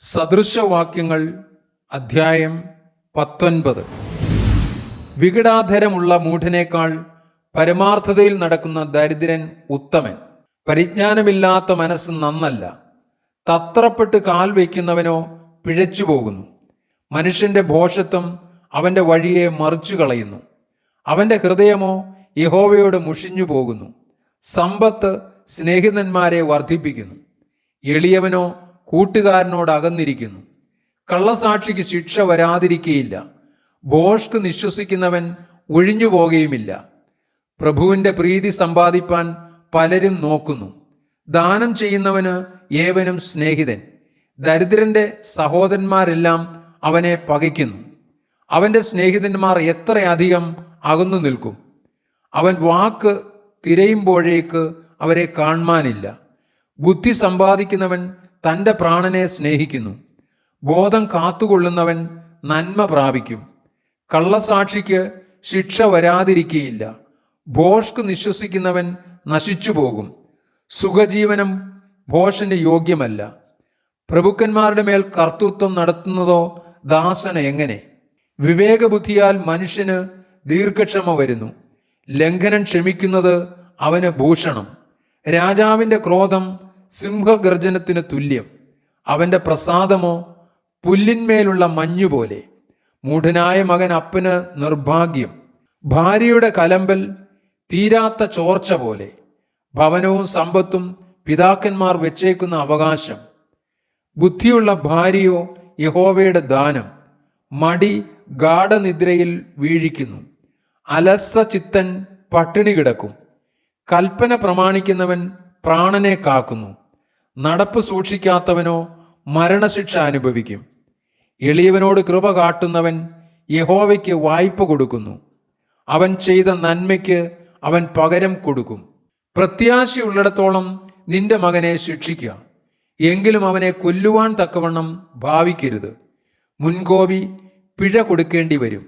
സദൃശവാക്യങ്ങൾ അധ്യായം 19. വികടാധരമുള്ള മൂഢനേക്കാൾ പരമാർത്ഥതയിൽ നടക്കുന്ന ദരിദ്രൻ ഉത്തമൻ. പരിജ്ഞാനമില്ലാത്ത മനസ്സ് നന്നല്ല. തത്രപ്പെട്ട് കാൽ വയ്ക്കുന്നവനോ പിഴച്ചു പോകുന്നു. മനുഷ്യന്റെ ഭോഷത്വം അവന്റെ വഴിയെ മറിച്ചു കളയുന്നു. അവന്റെ ഹൃദയമോ യഹോവയോട് മുഷിഞ്ഞു പോകുന്നു. സമ്പത്ത് സ്നേഹിതന്മാരെ വർദ്ധിപ്പിക്കുന്നു. എളിയവനോ കൂട്ടുകാരനോട് അകന്നിരിക്കുന്നു. കള്ളസാക്ഷിക്ക് ശിക്ഷ വരാതിരിക്കുകയില്ല. ഭോഷ്ക് നിശ്വസിക്കുന്നവൻ ഒഴിഞ്ഞു പോകുകയുമില്ല. പ്രഭുവിന്റെ പ്രീതി സമ്പാദിപ്പാൻ പലരും നോക്കുന്നു. ദാനം ചെയ്യുന്നവന് ഏവനും സ്നേഹിതൻ. ദരിദ്രന്റെ സഹോദരന്മാരെല്ലാം അവനെ പകയ്ക്കുന്നു. അവന്റെ സ്നേഹിതന്മാർ എത്രയധികം അകന്നു നിൽക്കും. അവൻ വാക്ക് തിരയുമ്പോഴേക്ക് അവരെ കാണുവാനില്ല. ബുദ്ധി സമ്പാദിക്കുന്നവൻ തൻ്റെ പ്രാണനെ സ്നേഹിക്കുന്നു. ബോധം കാത്തുകൊള്ളുന്നവൻ നന്മ പ്രാപിക്കും. കള്ളസാക്ഷിക്ക് ശിക്ഷ വരാതിരിക്കുകയില്ല. ഭോഷ്ക് നിശ്വസിക്കുന്നവൻ നശിച്ചു പോകും. സുഖജീവനം ഭോഷന് യോഗ്യമല്ല. പ്രഭുക്കന്മാരുടെ മേൽ കർത്തൃത്വം നടത്തുന്നതോ ദാസന് എങ്ങനെ? വിവേകബുദ്ധിയാൽ മനുഷ്യന് ദീർഘക്ഷമ വരുന്നു. ലംഘനം ക്ഷമിക്കുന്നത് അവന് ഭൂഷണം. രാജാവിന്റെ ക്രോധം സിംഹഗർജനത്തിന് തുല്യം. അവന്റെ പ്രസാദമോ പുല്ലിന്മേലുള്ള മഞ്ഞുപോലെ. മൂഢനായ മകൻ അപ്പന് നിർഭാഗ്യം. ഭാര്യയുടെ കലമ്പൽ തീരാത്ത ചോർച്ച പോലെ. ഭവനവും സമ്പത്തും പിതാക്കന്മാർ വെച്ചേക്കുന്ന അവകാശം. ബുദ്ധിയുള്ള ഭാര്യയോ യഹോവയുടെ ദാനം. മടി ഗാഢനിദ്രയിൽ വീഴിക്കുന്നു. അലസ ചിത്തൻ പട്ടിണി കിടക്കും. കൽപ്പന പ്രമാണിക്കുന്നവൻ പ്രാണനെ കാക്കുന്നു. നടപ്പ് സൂക്ഷിക്കാത്തവനോ മരണശിക്ഷ അനുഭവിക്കും. എളിയവനോട് കൃപ കാട്ടുന്നവൻ യഹോവയ്ക്ക് വായ്പ കൊടുക്കുന്നു. അവൻ ചെയ്ത നന്മയ്ക്ക് അവൻ പകരം കൊടുക്കും. പ്രത്യാശയുള്ളിടത്തോളം നിന്റെ മകനെ ശിക്ഷിക്കുക. എങ്കിലും അവനെ കൊല്ലുവാൻ തക്കവണ്ണം ഭാവിക്കരുത്. മുൻകോപി പിഴ കൊടുക്കേണ്ടി വരും.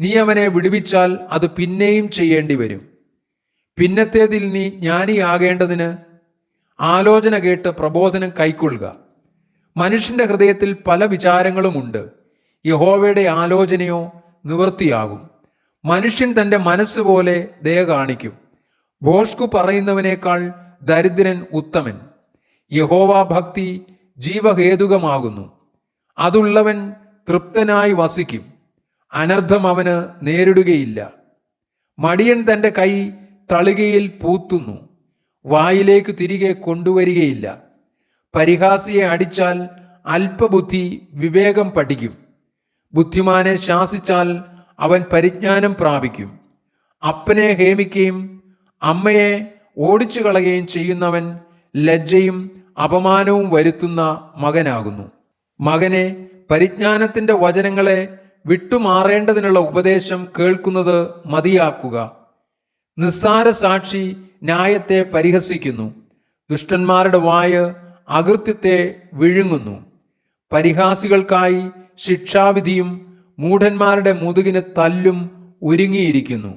നീ അവനെ വിടുവിച്ചാൽ അത് പിന്നെയും ചെയ്യേണ്ടി വരും. പിന്നത്തേതിൽ നീ ജ്ഞാനിയാകേണ്ടതിന് ആലോചന കേട്ട് പ്രബോധനം കൈക്കൊള്ളുക. മനുഷ്യന്റെ ഹൃദയത്തിൽ പല വിചാരങ്ങളുമുണ്ട്. യഹോവയുടെ ആലോചനയോ നിവൃത്തിയാകും. മനുഷ്യൻ തൻ്റെ മനസ്സുപോലെ ദയ കാണിക്കും. ഭോഷ്കു പറയുന്നവനേക്കാൾ ദരിദ്രൻ ഉത്തമൻ. യഹോവ ഭക്തി ജീവഹേതുകമാകുന്നു. അതുള്ളവൻ തൃപ്തനായി വസിക്കും. അനർത്ഥം അവന് നേരിടുകയില്ല. മടിയൻ തൻ്റെ കൈ തളികയിൽ പൂത്തുന്നു. വായിലേക്ക് തിരികെ കൊണ്ടുവരികയില്ല. പരിഹാസിയെ അടിച്ചാൽ അല്പബുദ്ധി വിവേകം പഠിക്കും. ബുദ്ധിമാനെ ശാസിച്ചാൽ അവൻ പരിജ്ഞാനം പ്രാപിക്കും. അപ്പനെ ഹേമിക്കുകയും അമ്മയെ ഓടിച്ചു കളയുകയും ചെയ്യുന്നവൻ ലജ്ജയും അപമാനവും വരുത്തുന്ന മകനാകുന്നു. മകനെ, പരിജ്ഞാനത്തിന്റെ വചനങ്ങളെ വിട്ടുമാറേണ്ടതിനുള്ള ഉപദേശം കേൾക്കുന്നത് മതിയാക്കുക. നിസ്സാര സാക്ഷി ന്യായത്തെ പരിഹസിക്കുന്നു. ദുഷ്ടന്മാരുടെ വായ് അകൃത്യത്തെ വിഴുങ്ങുന്നു. പരിഹാസികൾക്കായി ശിക്ഷാവിധിയും മൂഢന്മാരുടെ മുതുകിന് തല്ലും ഒരുങ്ങിയിരിക്കുന്നു.